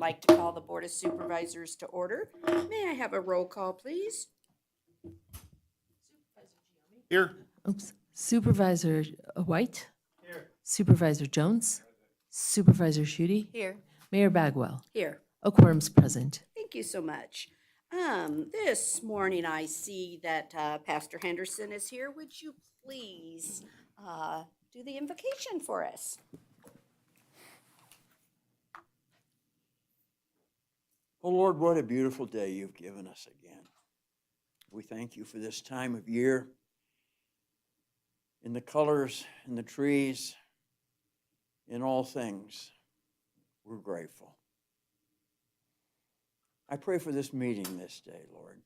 like to call the Board of Supervisors to order. May I have a roll call, please? Here. Oops. Supervisor White? Here. Supervisor Jones? Supervisor Schutte? Here. Mayor Bagwell? Here. A quorum's present. Thank you so much. This morning I see that Pastor Henderson is here. Would you please do the invocation for us? Oh Lord, what a beautiful day you've given us again. We thank you for this time of year, in the colors, in the trees, in all things. We're grateful. I pray for this meeting this day, Lord.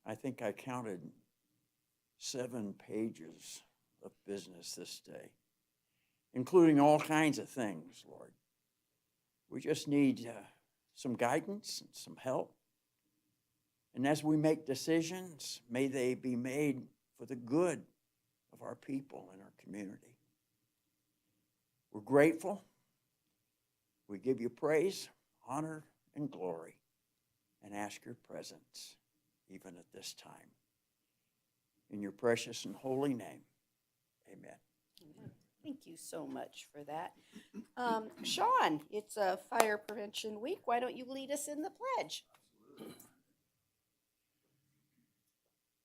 I think I counted 7 pages of business this day, including all kinds of things, Lord. We just need some guidance and some help. And as we make decisions, may they be made for the good of our people and our community. We're grateful. We give you praise, honor, and glory, and ask your presence even at this time. In your precious and holy name, amen. Thank you so much for that. Sean, it's a Fire Prevention Week. Why don't you lead us in the pledge?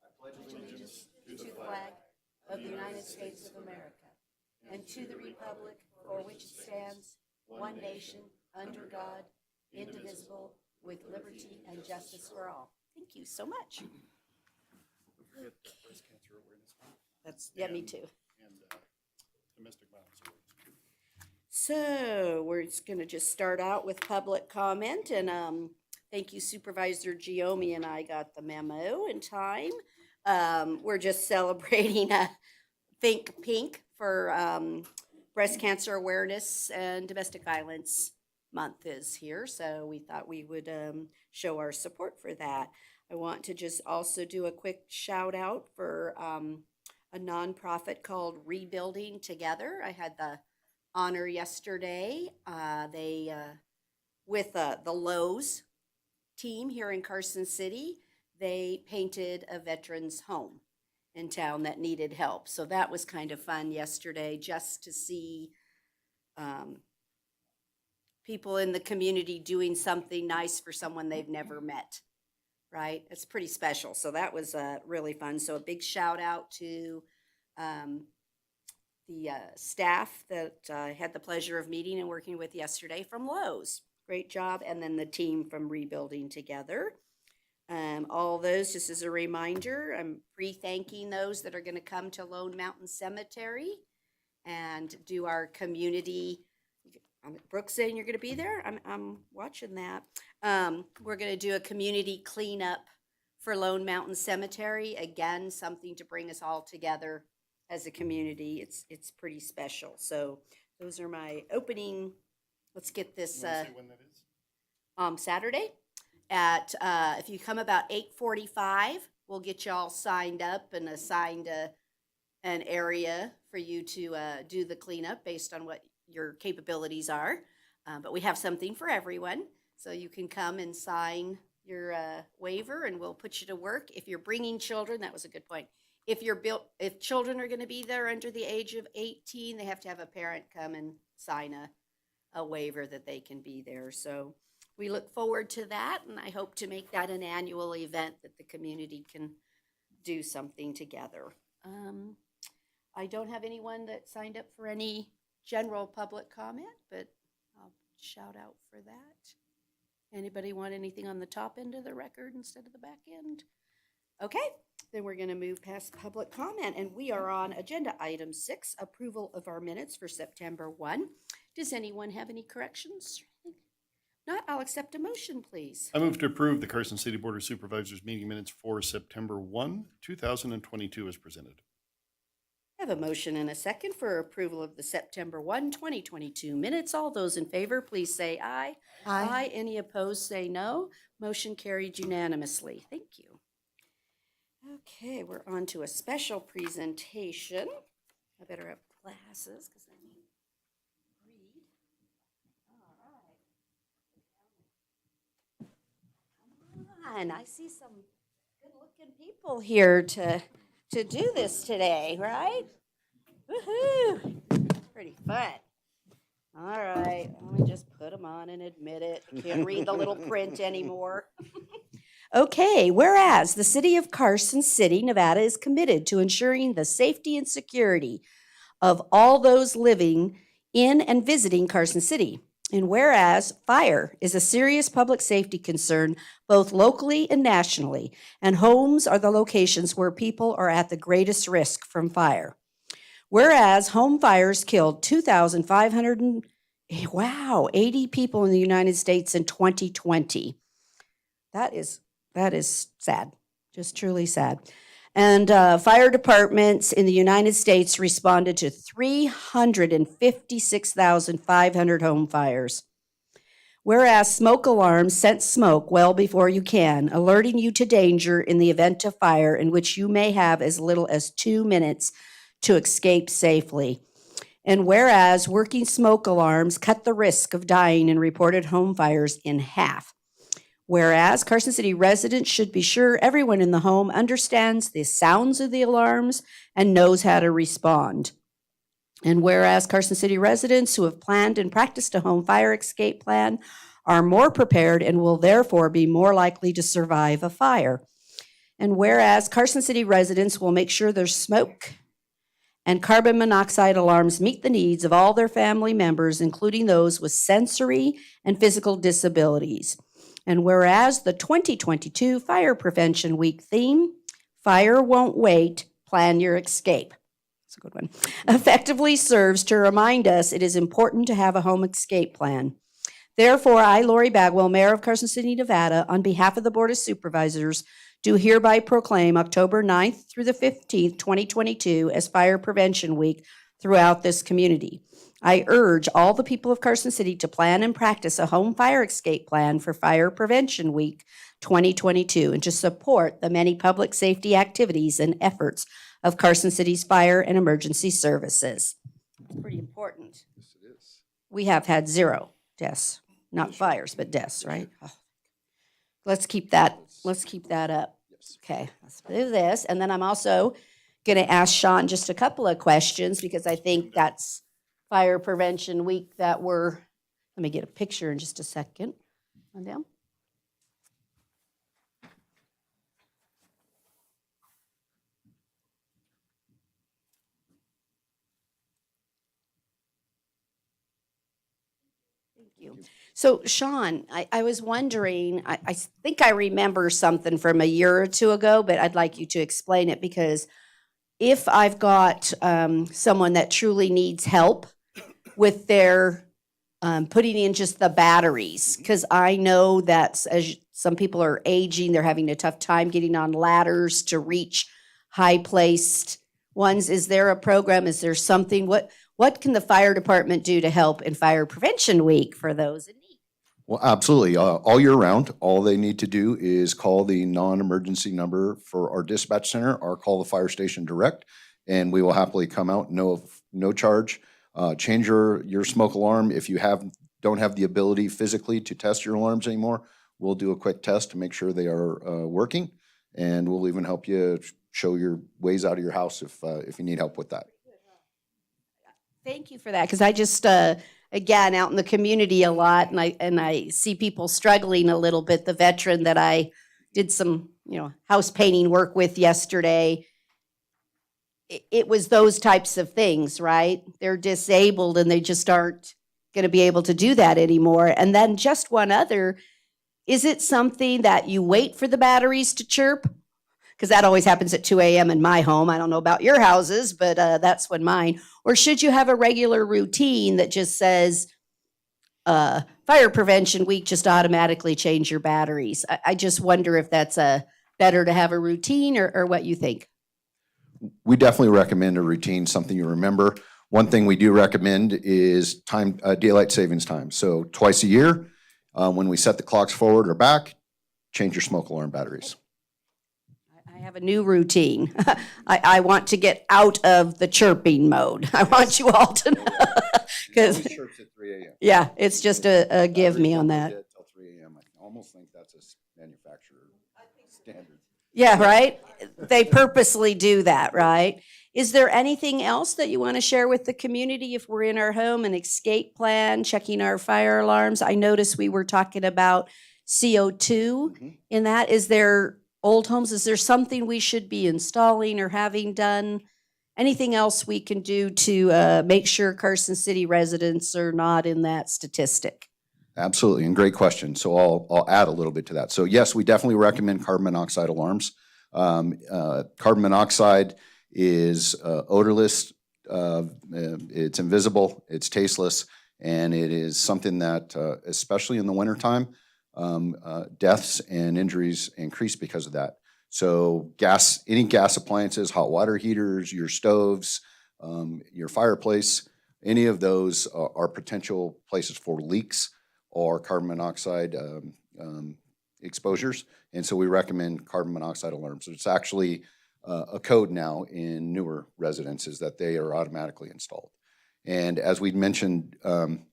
I pledge allegiance to the flag of the United States of America and to the republic for which it stands, one nation, under God, indivisible, with liberty and justice for all. Thank you so much. Don't forget Breast Cancer Awareness Month That's, yeah, me too. and Domestic Violence Awareness. So we're just going to just start out with public comment, and thank you, Supervisor Giomi and I got the memo in time. We're just celebrating Think Pink for Breast Cancer Awareness and Domestic Violence Month is here, so we thought we would show our support for that. I want to just also do a quick shout out for a nonprofit called Rebuilding Together. I had the honor yesterday. They with the Lowe's team here in Carson City, they painted a veterans home in town that needed help. So that was kind of fun yesterday, just to see people in the community doing something nice for someone they've never met. Right? It's pretty special. So that was really fun. So a big shout out to the staff that I had the pleasure of meeting and working with yesterday from Lowe's. Great job. And then the team from Rebuilding Together. All those, just as a reminder, I'm pre-thanking those that are going to come to Lone Mountain Cemetery and do our community. Brooke saying you're going to be there. I'm watching that. We're going to do a community cleanup for Lone Mountain Cemetery. Again, something to bring us all together as a community. It's pretty special. So those are my opening. Let's get this. You want to say when that is? Saturday at if you come about 8:45, we'll get you all signed up and assigned an area for you to do the cleanup based on what your capabilities are. But we have something for everyone, so you can come and sign your waiver, and we'll put you to work. If you're bringing children, that was a good point. If children are going to be there under the age of 18, they have to have a parent come and sign a waiver that they can be there. So we look forward to that, and I hope to make that an annual event that the community can do something together. I don't have anyone that signed up for any general public comment, but I'll shout out for that. Anybody want anything on the top end of the record instead of the back end? Okay, then we're going to move past public comment, and we are on agenda item 6, approval of our minutes for September 1. Does anyone have any corrections? Not, I'll accept a motion, please. I move to approve the Carson City Board of Supervisors meeting minutes for September 1, 2022 as presented. I have a motion and a second for approval of the September 1, 2022 minutes. All those in favor, please say aye. Aye. Any opposed, say no. Motion carried unanimously. Thank you. Okay, we're on to a special presentation. I better have glasses because I need to read. on. I see some good-looking people here to do this today, right? Woohoo! Pretty fun. All right, let me just put them on and admit it. I can't read the little print anymore. Okay, whereas the city of Carson City, Nevada is committed to ensuring the safety and security of all those living in and visiting Carson City. And whereas fire is a serious public safety concern both locally and nationally, and homes are the locations where people are at the greatest risk from fire. Whereas home fires killed 80 people in the United States in 2020. That is sad, just truly sad. And fire departments in the United States responded to 356,500 home fires. Whereas smoke alarms sense smoke well before you can, alerting you to danger in the event of fire in which you may have as little as 2 minutes to escape safely. And whereas working smoke alarms cut the risk of dying in reported home fires in half. Whereas Carson City residents should be sure everyone in the home understands the sounds of the alarms and knows how to respond. And whereas Carson City residents who have planned and practiced a home fire escape plan are more prepared and will therefore be more likely to survive a fire. And whereas Carson City residents will make sure their smoke and carbon monoxide alarms meet the needs of all their family members, including those with sensory and physical disabilities. And whereas the 2022 Fire Prevention Week theme, Fire Won't Wait, Plan Your Escape, that's a good one, effectively serves to remind us it is important to have a home escape plan. Therefore, I, Lori Bagwell, Mayor of Carson City, Nevada, on behalf of the Board of Supervisors, do hereby proclaim October 9th through the 15th, 2022 as Fire Prevention Week throughout this community. I urge all the people of Carson City to plan and practice a home fire escape plan for Fire Prevention Week 2022 and to support the many public safety activities and efforts of Carson City's fire and emergency services. It's pretty important. Yes, it is. We have had 0 deaths, not fires, but deaths, right? Oh. Let's keep that up. Yes. Okay, let's do this. And then I'm also going to ask Sean just a couple of questions because I think that's Fire Prevention Week that let me get a picture in just a second. On down. Thank you. So Sean, I was wondering, I think I remember something from a year or two ago, but I'd like you to explain it because if I've got someone that truly needs help with their putting in just the batteries, because I know that as some people are aging, they're having a tough time getting on ladders to reach high-placed ones. Is there a program? Is there something? What can the fire department do to help in Fire Prevention Week for those in need? Well, absolutely. All year round, all they need to do is call the non-emergency number for our dispatch center or call the fire station direct, and we will happily come out, no charge. Change your smoke alarm. If you don't have the ability physically to test your alarms anymore, we'll do a quick test to make sure they are working, and we'll even help you show your ways out of your house if you need help with that. Thank you for that, because I just again out in the community a lot, and I see people struggling a little bit. The veteran that I did some house painting work with yesterday, it was those types of things, right? They're disabled and they just aren't going to be able to do that anymore. And then just one other, is it something that you wait for the batteries to chirp? Because that always happens at 2 a.m. in my home. I don't know about your houses, but that's when mine. Or should you have a regular routine that just says, Fire Prevention Week, just automatically change your batteries? I just wonder if that's better to have a routine or what you think. We definitely recommend a routine, something you remember. One thing we do recommend is daylight savings time. So twice a year, when we set the clocks forward or back, change your smoke alarm batteries. I have a new routine. I want to get out of the chirping mode. I want you all to know. Because Chirps at 3 a.m. yeah, it's just a give me on that. Till 3 a.m. I almost think that's a manufacturer Yeah, right? They purposely do that, right? Is there anything else that you want to share with the community if we're in our home, an escape plan, checking our fire alarms? I noticed we were talking about CO2 Mhm. in that. Is there old homes, is there something we should be installing or having done? Anything else we can do to make sure Carson City residents are not in that statistic? Absolutely, and great question. So I'll add a little bit to that. So yes, we definitely recommend carbon monoxide alarms. Carbon monoxide is odorless, it's invisible, it's tasteless, and it is something that, especially in the wintertime, deaths and injuries increase because of that. So any gas appliances, hot water heaters, your stoves, your fireplace, any of those are potential places for leaks or carbon monoxide exposures. And so we recommend carbon monoxide alarms. It's actually a code now in newer residences that they are automatically installed. And as we mentioned, on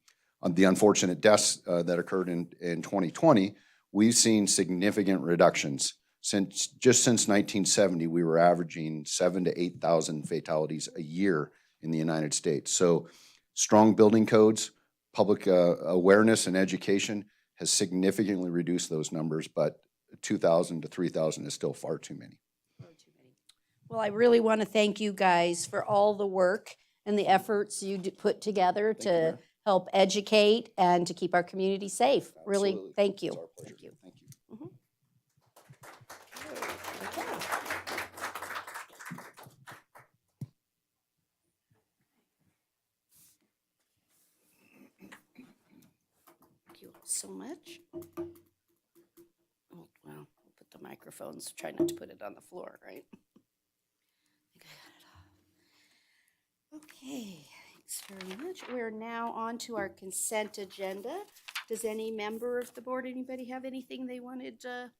the unfortunate deaths that occurred in 2020, we've seen significant reductions. Since 1970, we were averaging 7,000 to 8,000 fatalities a year in the United States. So strong building codes, public awareness and education has significantly reduced those numbers, but 2,000 to 3,000 is still far too many. Well, I really want to thank you guys for all the work and the efforts you put together Thank you, to Mayor. help educate and to keep our community safe. Really, Absolutely. thank you. It's our pleasure. Thank you. Thank you. Okay. Thank you so much. Oh, well, we'll put the microphones, try not to put it on the floor, right? I think I got it all. Okay, thanks very much. We're now on to our consent agenda. Does any member of the board, anybody have anything they wanted to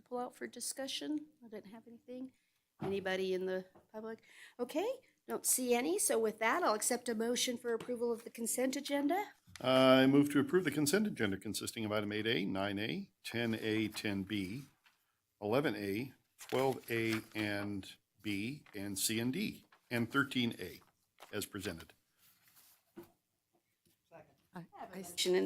pull out for discussion? I didn't have anything. Anybody in the public? Okay, don't see any. So with that, I'll accept a motion for approval of the consent agenda. I move to approve the consent agenda consisting of item 8A, 9A, 10A, 10B, 11A, 12A and B, and C and D, and 13A as presented. Motion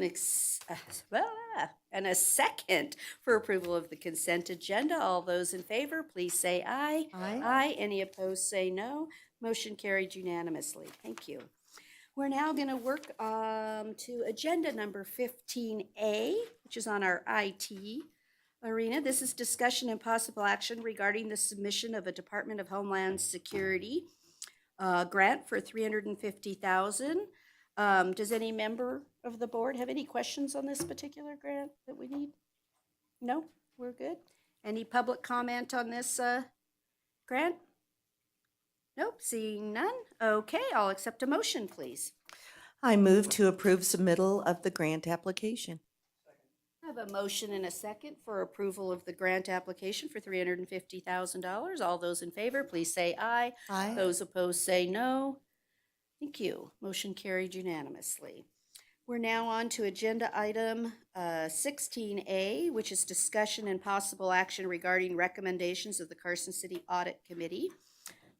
and a second for approval of the consent agenda. All those in favor, please say aye. Aye. Aye. Any opposed, say no. Motion carried unanimously. Thank you. We're now going to work to agenda number 15A, which is on our IT arena. This is discussion and possible action regarding the submission of a Department of Homeland Security grant for $350,000. Does any member of the board have any questions on this particular grant that we need? No, we're good. Any public comment on this grant? Nope, seeing none. Okay, I'll accept a motion, please. I move to approve submittal of the grant application. I have a motion and a second for approval of the grant application for $350,000. All those in favor, please say aye. Aye. Those opposed, say no. Thank you. Motion carried unanimously. We're now on to agenda item 16A, which is discussion and possible action regarding recommendations of the Carson City Audit Committee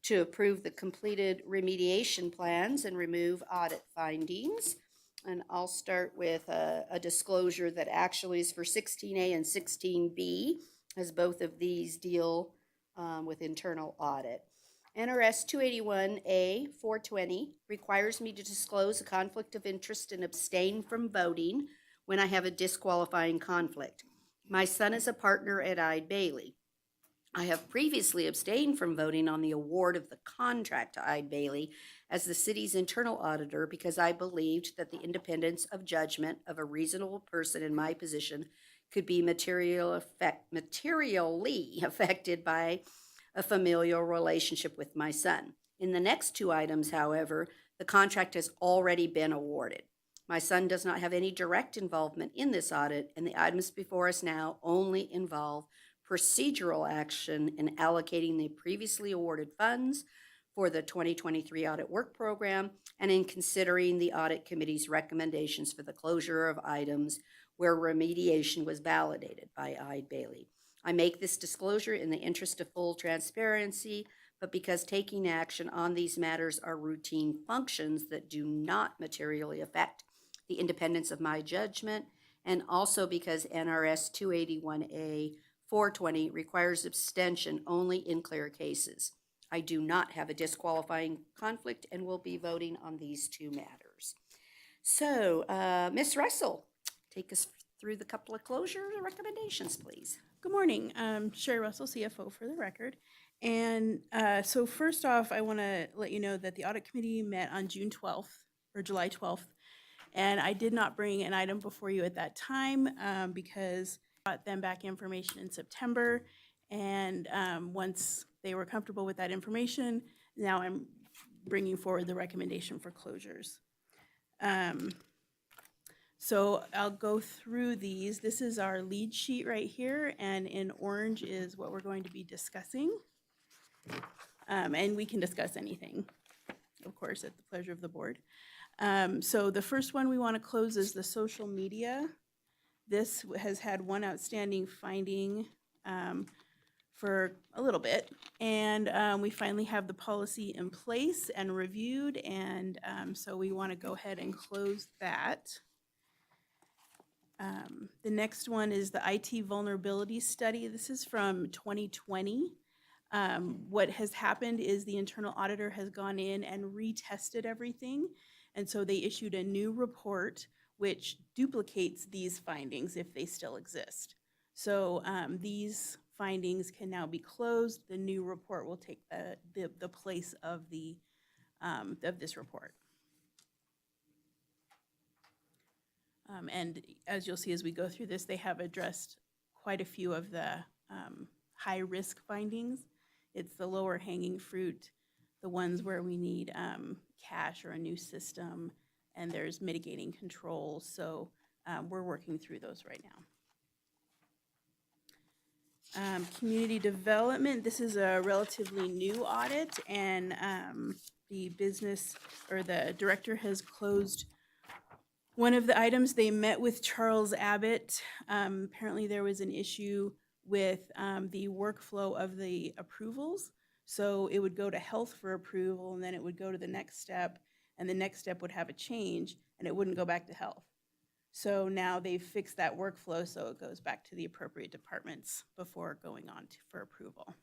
to approve the completed remediation plans and remove audit findings. And I'll start with a disclosure that actually is for 16A and 16B, as both of these deal with internal audit. NRS 281A 420 requires me to disclose a conflict of interest and abstain from voting when I have a disqualifying conflict. My son is a partner at Eide Bailey. I have previously abstained from voting on the award of the contract to Eide Bailey as the city's internal auditor because I believed that the independence of judgment of a reasonable person in my position could be materially affected by a familial relationship with my son. In the next two items, however, the contract has already been awarded. My son does not have any direct involvement in this audit, and the items before us now only involve procedural action in allocating the previously awarded funds for the 2023 audit work program and in considering the audit committee's recommendations for the closure of items where remediation was validated by Eide Bailey. I make this disclosure in the interest of full transparency, but because taking action on these matters are routine functions that do not materially affect the independence of my judgment, and also because NRS 281A 420 requires abstention only in clear cases. I do not have a disqualifying conflict and will be voting on these two matters. So, Ms. Russell, take us through the couple of closure recommendations, please. Good morning. Sherry Russell, CFO for the record. And so first off, I want to let you know that the audit committee met on June 12th or July 12th. And I did not bring an item before you at that time because I brought them back information in September. And once they were comfortable with that information, now I'm bringing forward the recommendation for closures. So I'll go through these. This is our lead sheet right here, and in orange is what we're going to be discussing. And we can discuss anything, of course, at the pleasure of the board. So the first one we want to close is the social media. This has had one outstanding finding for a little bit, and we finally have the policy in place and reviewed, and so we want to go ahead and close that. The next one is the IT vulnerability study. This is from 2020. What has happened is the internal auditor has gone in and retested everything. And so they issued a new report which duplicates these findings if they still exist. So these findings can now be closed. The new report will take the place of this report. And as you'll see as we go through this, they have addressed quite a few of the high-risk findings. It's the lower hanging fruit, the ones where we need cash or a new system, and there's mitigating controls. So we're working through those right now. Community development, this is a relatively new audit, and the business or the director has closed one of the items. They met with Charles Abbott. Apparently there was an issue with the workflow of the approvals. So it would go to health for approval, and then it would go to the next step, and the next step would have a change, and it wouldn't go back to health. So now they've fixed that workflow so it goes back to the appropriate departments before going on for approval.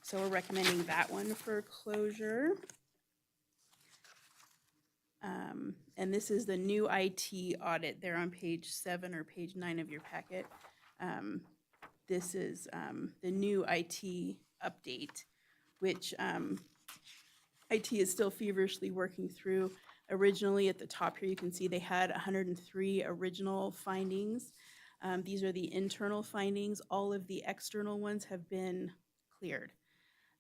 So we're recommending that one for closure. And this is the new IT audit. They're on page 7 or page 9 of your packet. This is the new IT update, which IT is still feverishly working through. Originally at the top here, you can see they had 103 original findings. These are the internal findings. All of the external ones have been cleared.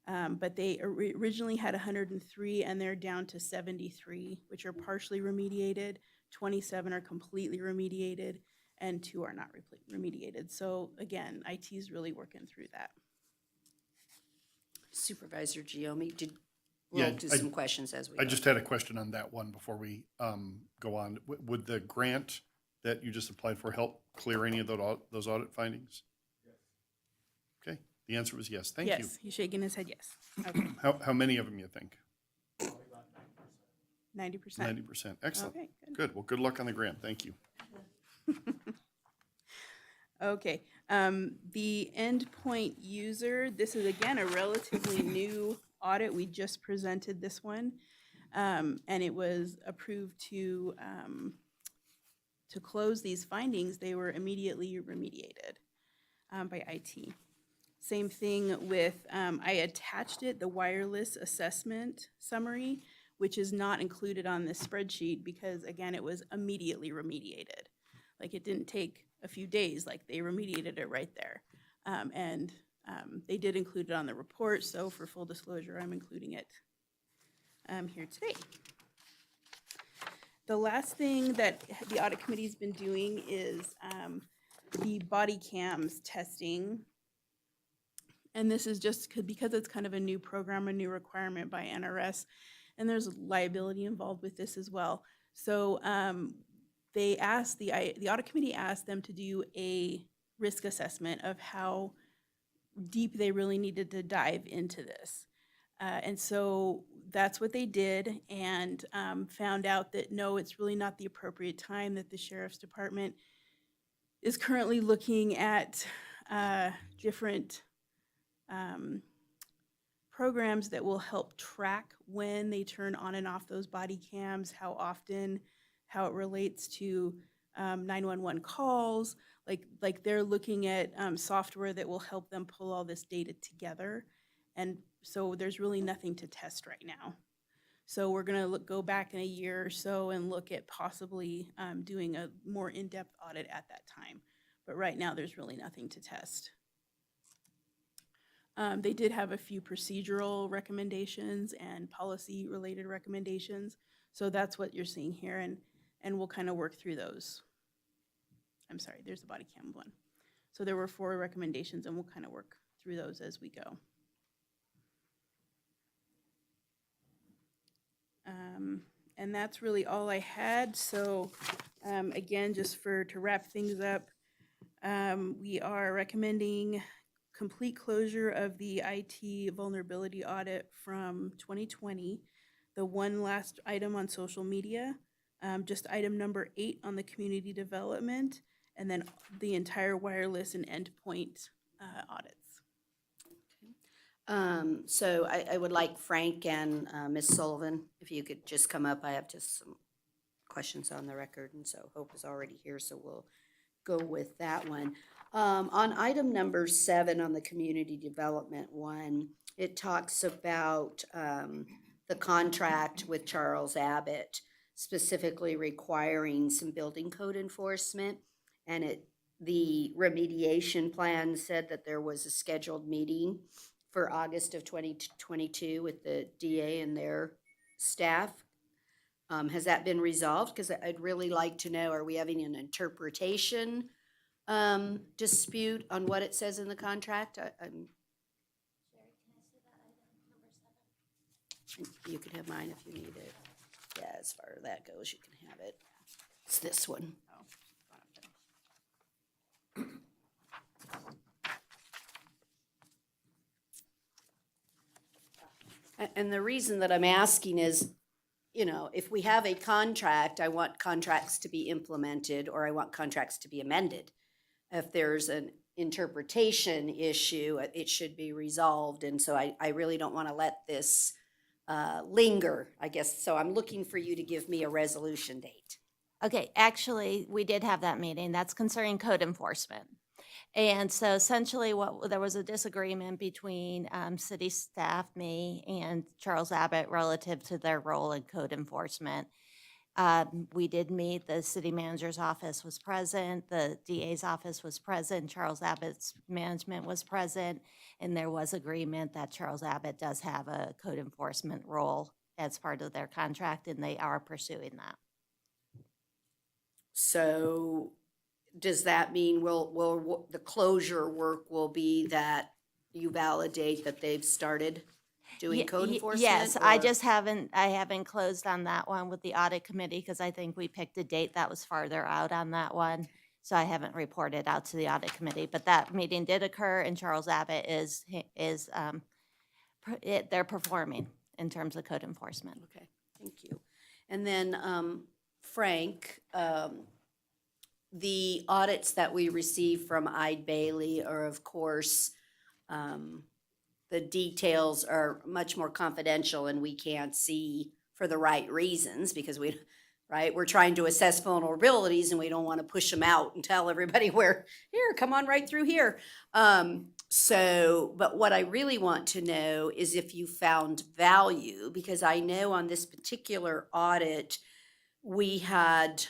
But they originally had 103, and they're down to 73, which are partially remediated. 27 are completely remediated, and 2 are not remediated. So again, IT is really working through that. Supervisor Giomi, Yeah, we'll do some questions as we I go. just had a question on that one before we go on. Would the grant that you just applied for help clear any of those audit findings? Okay, the answer was yes. Thank you. Yes, he's shaking his head yes. Okay, How many of them you think? 90%. 90%. Excellent. Okay, good. Good. Well, good luck on the grant. Thank you. Okay, the endpoint user, this is again a relatively new audit. We just presented this one, and it was approved to close these findings. They were immediately remediated by IT. Same thing with, I attached it, the wireless assessment summary, which is not included on this spreadsheet because, again, it was immediately remediated. Like, it didn't take a few days, like they remediated it right there. And they did include it on the report, so for full disclosure, I'm including it here today. The last thing that the audit committee's been doing is the body cams testing. And this is just because it's kind of a new program, a new requirement by NRS, and there's liability involved with this as well. So they asked, the audit committee asked them to do a risk assessment of how deep they really needed to dive into this. And so that's what they did, and found out that no, it's really not the appropriate time, that the sheriff's department is currently looking at different programs that will help track when they turn on and off those body cams, how often, how it relates to 911 calls. Like they're looking at software that will help them pull all this data together. And so there's really nothing to test right now. So we're gonna go back in a year or so and look at possibly doing a more in-depth audit at that time. But right now, there's really nothing to test. They did have a few procedural recommendations and policy-related recommendations. So that's what you're seeing here, and we'll kind of work through those. I'm sorry, there's the body cam one. So there were 4 recommendations, and we'll kind of work through those as we go. And that's really all I had. So again, just to wrap things up, we are recommending complete closure of the IT vulnerability audit from 2020. The one last item on social media, just item number 8 on the community development, and then the entire wireless and endpoint audits. So I would like Frank and Ms. Sullivan, if you could just come up. I have just some questions on the record, and so Hope is already here, so we'll go with that one. On item number 7 on the community development one, it talks about the contract with Charles Abbott, specifically requiring some building code enforcement. And the remediation plan said that there was a scheduled meeting for August of 2022 with the DA and their staff. Has that been resolved? Because I'd really like to know, are we having an interpretation dispute on what it says in the contract? You can have mine if you need it. Yeah, as far as that goes, you can have it. It's this one. And the reason that I'm asking is, you know, if we have a contract, I want contracts to be implemented, or I want contracts to be amended. If there's an interpretation issue, it should be resolved. And so I really don't want to let this linger, I guess. So I'm looking for you to give me a resolution date. Okay, actually, we did have that meeting. That's concerning code enforcement. And so essentially there was a disagreement between city staff, me, and Charles Abbott relative to their role in code enforcement. We did meet, the city manager's office was present, the DA's office was present, Charles Abbott's management was present, and there was agreement that Charles Abbott does have a code enforcement role as part of their contract, and they are pursuing that. So does that mean will the closure work will be that you validate that they've started doing code enforcement? Yes, I or- just haven't closed on that one with the audit committee because I think we picked a date that was farther out on that one. So I haven't reported out to the audit committee, but that meeting did occur, and Charles Abbott they're performing in terms of code enforcement. Okay, thank you. And then, Frank, the audits that we receive from Eide Bailey are, of course, the details are much more confidential and we can't see for the right reasons because we're trying to assess vulnerabilities and we don't want to push them out and tell everybody come on right through here. But what I really want to know is if you found value, because I know on this particular audit, we had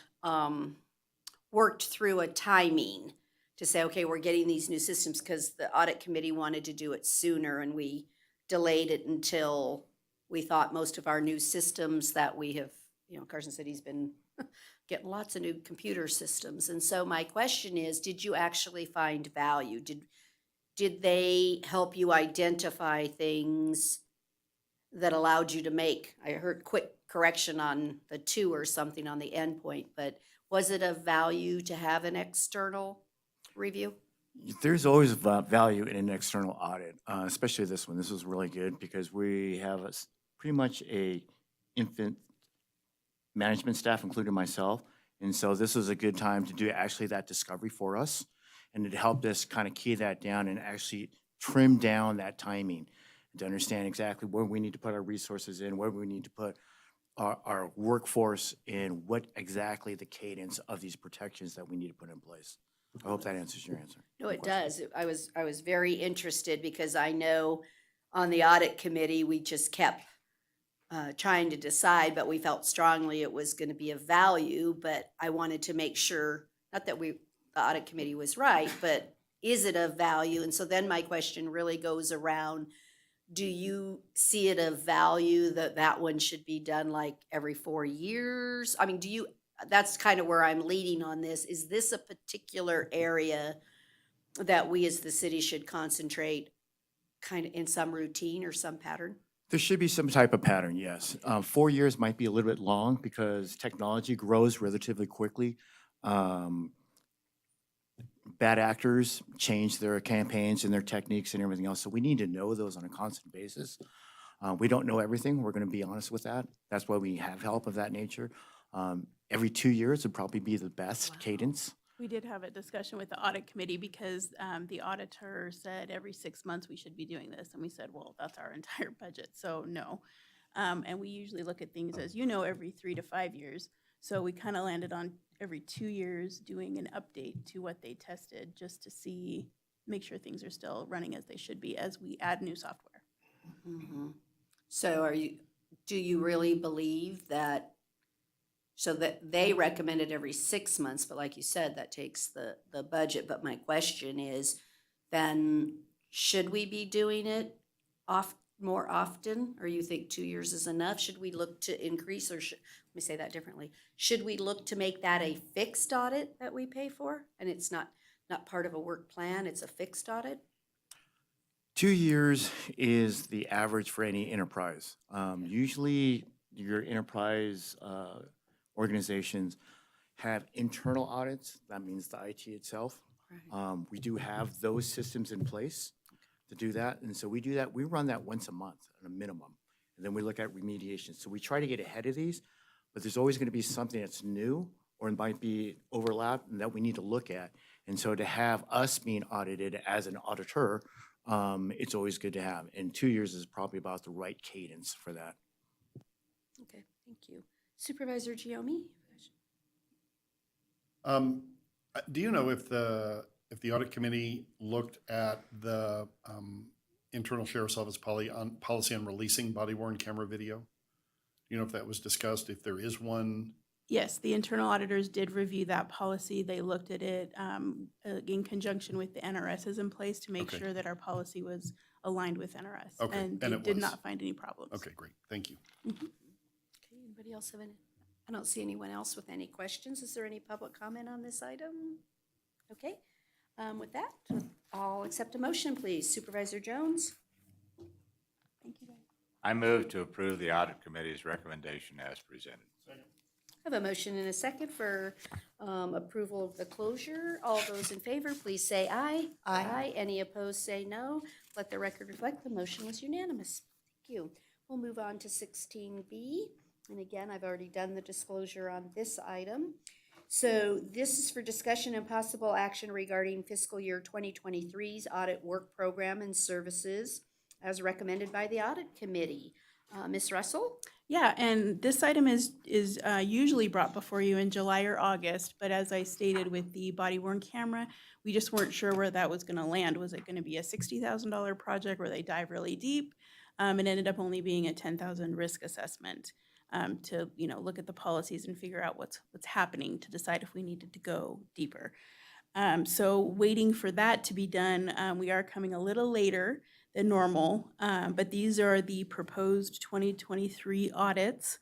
worked through a timing to say, okay, we're getting these new systems because the audit committee wanted to do it sooner and we delayed it until we thought most of our new systems that we have, Carson City's been getting lots of new computer systems. And so my question is, did you actually find value? Did they help you identify things that allowed you to make, I heard quick correction on the 2 or something on the endpoint, but was it of value to have an external review? There's always value in an external audit, especially this one. This was really good because we have pretty much a infant management staff, including myself. And so this was a good time to do actually that discovery for us. And it helped us kind of key that down and actually trim down that timing to understand exactly where we need to put our resources in, where we need to put our workforce in, what exactly the cadence of these protections that we need to put in place. I hope that answers your answer. No, it does. I was very interested because I know on the audit committee, we just kept trying to decide, but we felt strongly it was going to be of value, but I wanted to make sure, not that the audit committee was right, but is it of value? And so then my question really goes around, do you see it of value that that one should be done like every 4 years? I mean, that's kind of where I'm leading on this. Is this a particular area that we as the city should concentrate kind of in some routine or some pattern? There should be some type of pattern, yes. 4 years might be a little bit long because technology grows relatively quickly. Bad actors change their campaigns and their techniques and everything else, so we need to know those on a constant basis. We don't know everything, we're gonna be honest with that. That's why we have help of that nature. Every 2 years would probably be the best cadence. We did have a discussion with the audit committee because the auditor said every 6 months we should be doing this. And we said, well, that's our entire budget, so no. And we usually look at things, as you know, every 3 to 5 years. So we kind of landed on every 2 years doing an update to what they tested just to make sure things are still running as they should be as we add new software. Mhm. So do you really believe that, so that they recommended every 6 months, but like you said, that takes the budget. But my question is, then should we be doing it more often? Or you think 2 years is enough? Should we look to increase, or let me say that differently. Should we look to make that a fixed audit that we pay for? And it's not part of a work plan, it's a fixed audit? 2 years is the average for any enterprise. Usually, your enterprise organizations have internal audits. That means the IT itself. Right. We do have those systems in place to do that, and so we do that. We run that once a month at a minimum, and then we look at remediation. So we try to get ahead of these, but there's always going to be something that's new, or it might be overlap and that we need to look at. And so to have us being audited as an auditor, it's always good to have. And 2 years is probably about the right cadence for that. Okay, thank you. Supervisor Giomi? Do you know if the audit committee looked at the internal sheriff's office policy on releasing body-worn camera video? Do you know if that was discussed, if there is one? Yes, the internal auditors did review that policy. They looked at it in conjunction with the NRSs in place to make Okay. sure that our policy was aligned with NRS. Okay, And and they it did was. not find any problems. Okay, great, thank you. Okay, anybody else have any? I don't see anyone else with any questions. Is there any public comment on this item? Okay, with that, I'll accept a motion, please. Supervisor Jones? Thank you, guys. I move to approve the audit committee's recommendation as presented. I have a motion and a second for approval of the closure. All those in favor, please say aye. Aye. Any opposed, say no. Let the record reflect the motion was unanimous. Thank you. We'll move on to 16B. And again, I've already done the disclosure on this item. So this is for discussion and possible action regarding fiscal year 2023's audit work program and services as recommended by the audit committee. Ms. Russell? Yeah, and this item is usually brought before you in July or August, but as I stated with the body-worn camera, we just weren't sure where that was gonna land. Was it gonna be a $60,000 project where they dive really deep? It ended up only being a $10,000 risk assessment to, look at the policies and figure out what's happening to decide if we needed to go deeper. So waiting for that to be done, we are coming a little later than normal, but these are the proposed 2023 audits.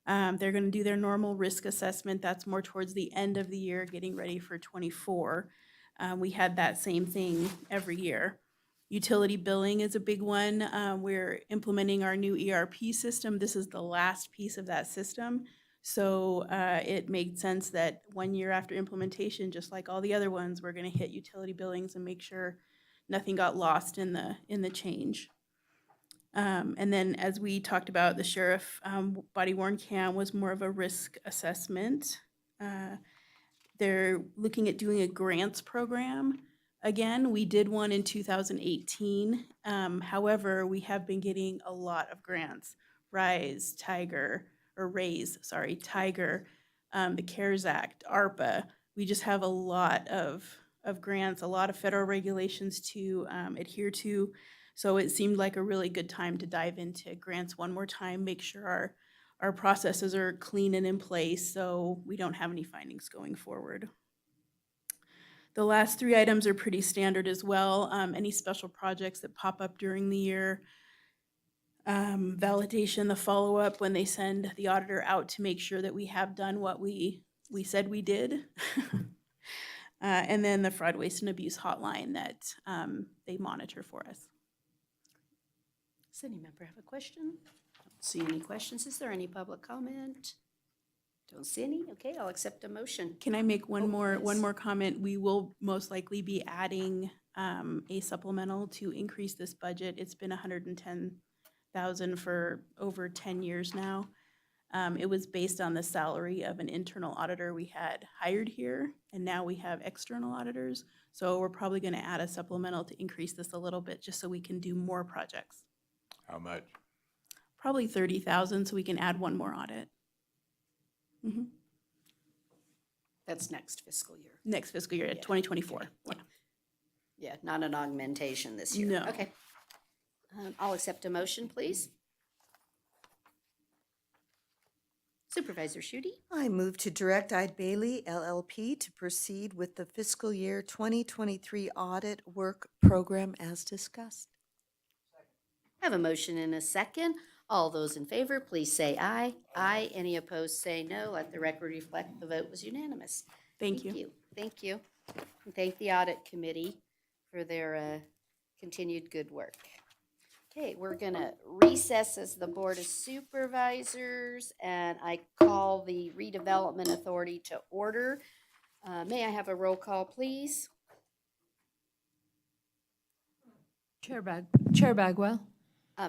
They're going to do their normal risk assessment. That's more towards the end of the year, getting ready for 24. We had that same thing every year. Utility billing is a big one. We're implementing our new ERP system. This is the last piece of that system. So it made sense that 1 year after implementation, just like all the other ones, we're going to hit utility billings and make sure nothing got lost in the change. And then, as we talked about, the sheriff body worn cam was more of a risk assessment. They're looking at doing a grants program. Again, we did one in 2018. However, we have been getting a lot of grants. Raise, Tiger, the CARES Act, ARPA. We just have a lot of grants, a lot of federal regulations to adhere to. So it seemed like a really good time to dive into grants one more time, make sure our processes are clean and in place so we don't have any findings going forward. The last 3 items are pretty standard as well. Any special projects that pop up during the year, validation, the follow-up when they send the auditor out to make sure that we have done what we said we did. And then the fraud, waste, and abuse hotline that they monitor for us. Does any member have a question? Don't see any questions. Is there any public comment? Don't see any. Okay, I'll accept a motion. Can I make one please. more comment? We will most likely be adding a supplemental to increase this budget. It's been $110,000 for over 10 years now. It was based on the salary of an internal auditor we had hired here, and now we have external auditors. So we're probably going to add a supplemental to increase this a little bit, just so we can do more projects. How much? Probably 30,000, so we can add one more audit. That's next fiscal year. Next fiscal year, Yeah. 2024. Yeah. Yeah, not an augmentation this year. No. Okay. I'll accept a motion, please. Supervisor Shute? I move to direct Eide Bailey LLP to proceed with the fiscal year 2023 audit work program as discussed. I have a motion and a second. All those in favor, please say aye. Aye. Any opposed, say no. Let the record reflect the vote was unanimous. Thank you. Thank you. And thank the audit committee for their continued good work. Okay, we're gonna recess as the Board of Supervisors, and I call the Redevelopment Authority to order. May I have a roll call, please? Chair Bagwell,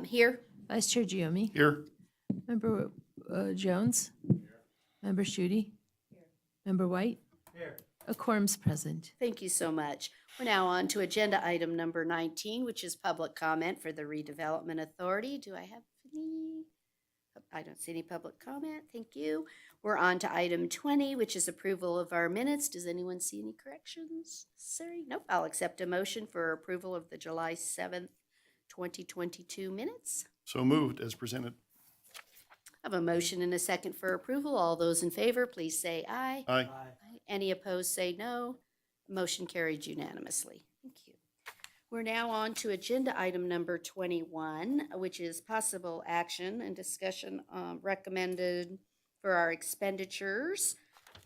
Here. Vice Chair Giomi, Here? Member Jones, Member Shute, Member White. A quorum's present. Thank you so much. We're now on to agenda item number 19, which is public comment for the Redevelopment Authority. Do I have any? I don't see any public comment. Thank you. We're on to item 20, which is approval of our minutes. Does anyone see any corrections necessary? Nope. I'll accept a motion for approval of the July 7th, 2022 minutes. So moved as presented. I have a motion and a second for approval. All those in favor, please say aye. Aye. Any opposed, say no. Motion carried unanimously. Thank you. We're now on to agenda item number 21, which is possible action and discussion recommended for our expenditures.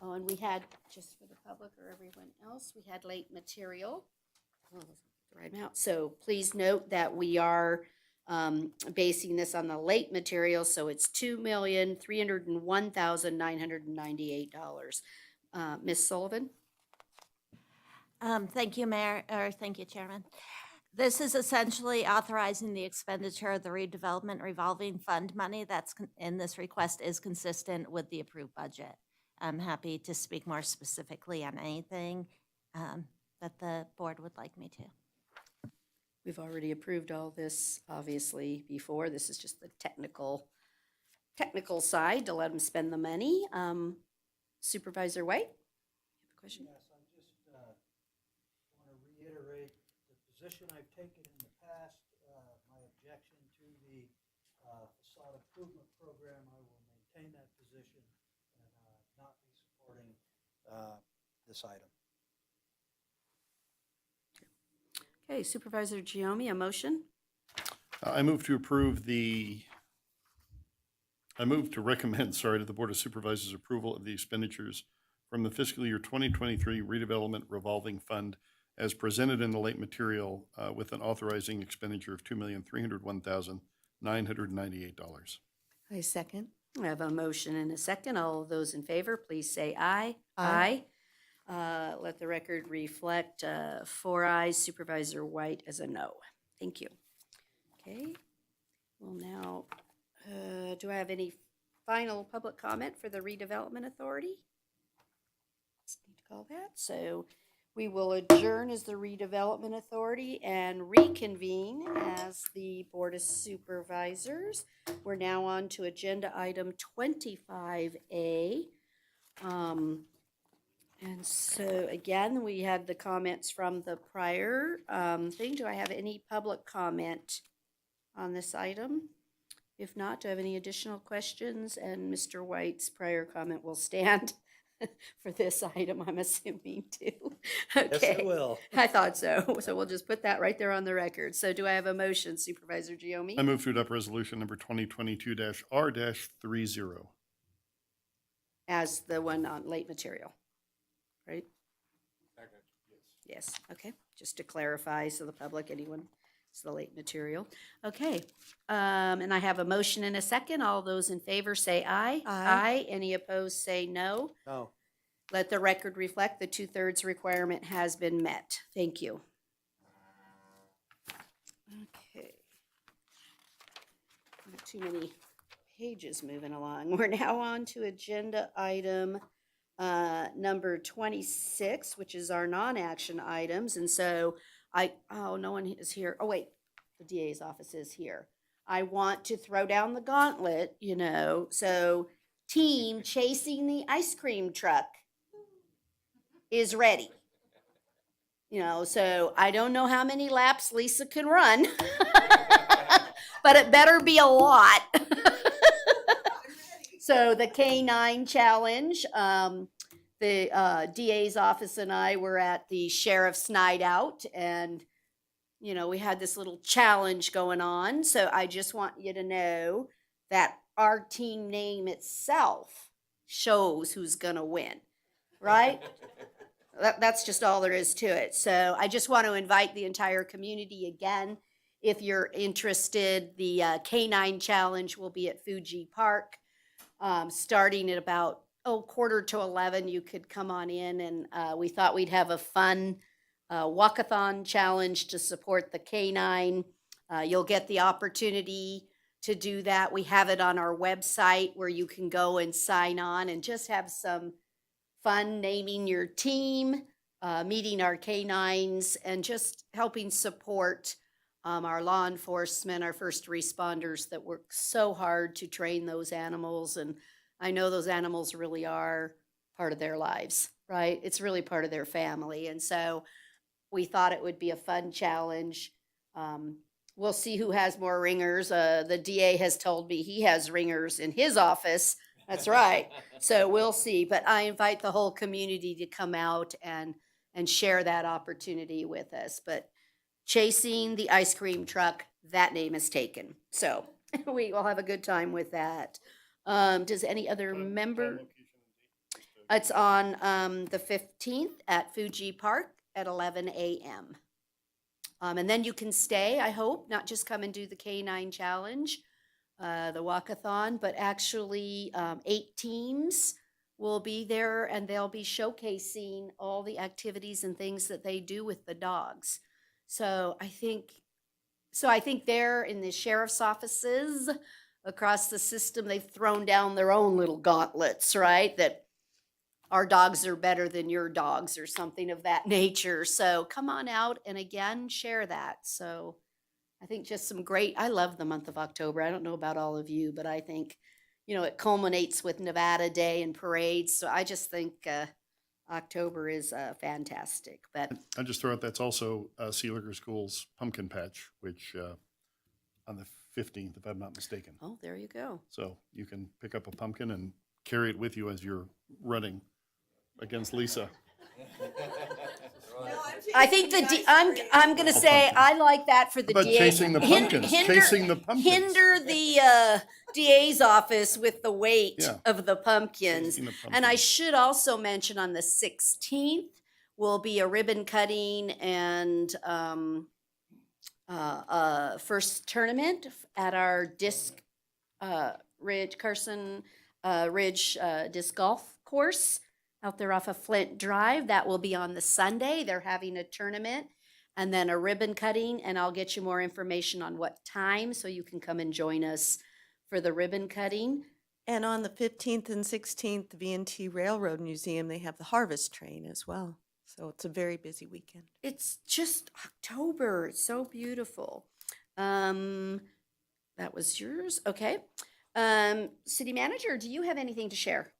Oh, and we had, just for the public or everyone else, we had late material. Oh, the right amount. So please note that we are basing this on the late material, so it's $2,301,998. Ms. Sullivan? Thank you, Mayor, or thank you, Chairman. This is essentially authorizing the expenditure of the redevelopment revolving fund money that's in this request is consistent with the approved budget. I'm happy to speak more specifically on anything that the board would like me to. We've already approved all this, obviously, before. This is just the technical side to let them spend the money. Supervisor White? You have a question? Yes, I just want to reiterate the position I've taken in the past, my objection to the facade improvement program. I will maintain that position and not be supporting this item. Okay, Supervisor Giomi, a motion? I move to recommend, to the Board of Supervisors approval of the expenditures from the fiscal year 2023 redevelopment revolving fund as presented in the late material with an authorizing expenditure of $2,301,998. I second. I have a motion and a second. All of those in favor, please say aye. Aye. Let the record reflect 4 ayes, Supervisor White as a no. Thank you. Okay, well now, do I have any final public comment for the redevelopment authority? Just need to call that. So we will adjourn as the redevelopment authority and reconvene as the Board of Supervisors. We're now on to agenda item 25A. And so again, we had the comments from the prior thing. Do I have any public comment on this item? If not, do I have any additional questions? And Mr. White's prior comment will stand for this item, I'm assuming too. Yes, Okay. it will. I thought so. So we'll just put that right there on the record. So do I have a motion, Supervisor Giomi? I move to adopt resolution number 2022-R-30. As the one on late material, right? Yes, okay, just to clarify, so the public, anyone, it's the late material. Okay, and I have a motion and a second. All those in favor say aye. Aye. Any opposed say no. No. Let the record reflect the 2/3 requirement has been met. Thank you. Okay. Not too many pages moving along. We're now on to agenda item number 26, which is our non-action items. And so no one is here. Oh, wait, the DA's office is here. I want to throw down the gauntlet, so team chasing the ice cream truck is ready. So I don't know how many laps Lisa can run, but it better be a lot. So the K9 challenge, the DA's office and I were at the sheriff's night out, and we had this little challenge going on. So I just want you to know that our team name itself shows who's gonna win, right? That's just all there is to it. So I just want to invite the entire community again. If you're interested, the K9 challenge will be at Fuji Park. Starting at about 11:15, you could come on in, and we thought we'd have a fun walkathon challenge to support the K9. You'll get the opportunity to do that. We have it on our website where you can go and sign on and just have some fun naming your team, meeting our K9s, and just helping support our law enforcement, our first responders that work so hard to train those animals. And I know those animals really are part of their lives, right? It's really part of their family. And so we thought it would be a fun challenge. We'll see who has more ringers. The DA has told me he has ringers in his office. That's right. So we'll see. But I invite the whole community to come out and share that opportunity with us. But chasing the ice cream truck, that name is taken. So we will have a good time with that. Does any other member? It's on the 15th at Fuji Park at 11 a.m. And then you can stay, I hope, not just come and do the K9 challenge, the walkathon, but actually 8 teams will be there, and they'll be showcasing all the activities and things that they do with the dogs. So I think they're in the sheriff's offices across the system. They've thrown down their own little gauntlets, right? That our dogs are better than your dogs or something of that nature. So come on out and again, share that. So I think just I love the month of October. I don't know about all of you, but I think, it culminates with Nevada Day and parades. So I just think October is fantastic. But I just throw out that's also Sealiger School's Pumpkin Patch, which on the 15th, if I'm not mistaken. oh, there you go. So you can pick up a pumpkin and carry it with you as you're running against Lisa. I think I'm going to say I like that for the But DA. chasing the pumpkins, chasing the pumpkins. Hinder the DA's office with the weight Yeah. of the pumpkins. Chasing the And I pumpkins. should also mention on the 16th will be a ribbon cutting and first tournament at our disc Carson Ridge Disc Golf Course out there off of Flint Drive. That will be on the Sunday. They're having a tournament and then a ribbon cutting, and I'll get you more information on what time so you can come and join us for the ribbon cutting. And on the 15th and 16th, the V&T Railroad Museum, they have the Harvest Train as well. So it's a very busy weekend. It's just October. It's so beautiful. That was yours. Okay. City manager, do you have anything to share?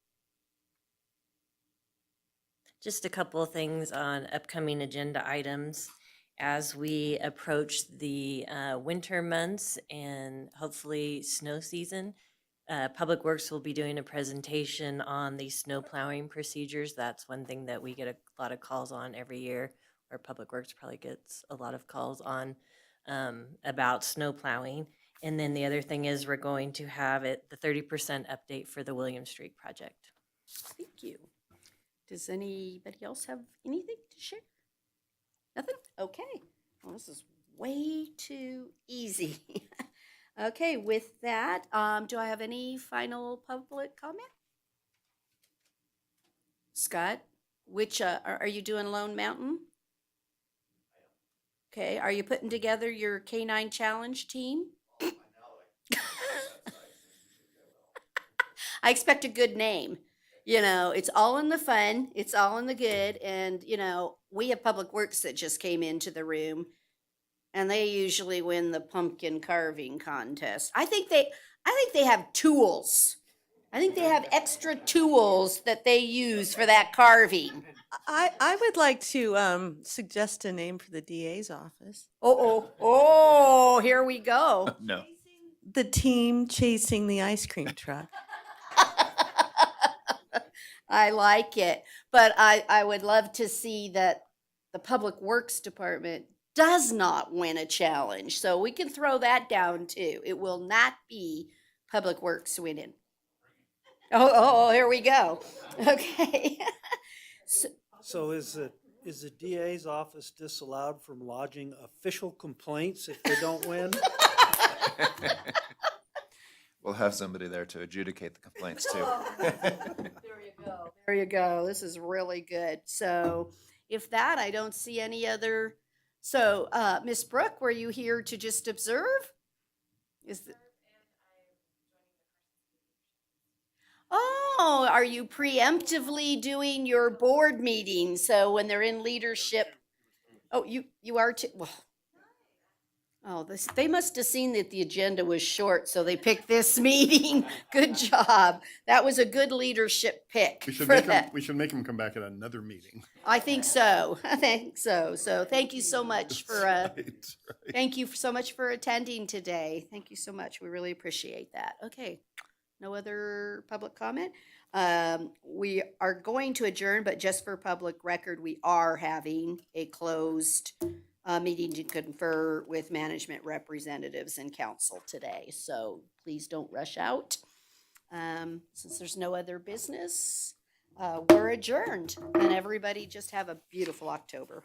Just a couple of things on upcoming agenda items. As we approach the winter months and hopefully snow season, Public Works will be doing a presentation on the snow plowing procedures. That's one thing that we get a lot of calls on every year, or Public Works probably gets a lot of calls on about snow plowing. And then the other thing is we're going to have the 30% update for the William Street project. Thank you. Does anybody else have anything to share? Nothing? Okay. Well, this is way too easy. Okay, with that, do I have any final public comment? Scott, which, are you doing Lone Mountain? Okay, are you putting together your K-9 challenge team? I expect a good name. You know, it's all in the fun, it's all in the good, and, you know, we have Public Works that just came into the room, and they usually win the pumpkin carving contest. I think they have tools. I think they have extra tools that they use for that carving. I would like to suggest a name for the DA's office. Oh, here we go. No. The team chasing the ice cream truck. I like it, but I would love to see that the Public Works Department does not win a challenge. So we can throw that down too. It will not be Public Works winning. Oh, here we go. Okay. So is the DA's office disallowed from lodging official complaints if they don't win? We'll have somebody there to adjudicate the complaints too. There you go. There you go. This is really good. So if that, I don't see any other. So, Miss Brooke, were you here to just observe? Oh, are you preemptively doing your board meeting? So when they're in leadership, oh, you are too. Well, oh, they must have seen that the agenda was short, so they picked this meeting. Good job. That was a good leadership pick for that. We should make him come back at another meeting. I think so. I think so. So thank you so much for Right. thank you so much for attending today. Thank you so much. We really appreciate that. Okay. No other public comment? We are going to adjourn, but just for public record, we are having a closed meeting to confer with management representatives and council today. So please don't rush out. Since there's no other business, we're adjourned. And everybody just have a beautiful October.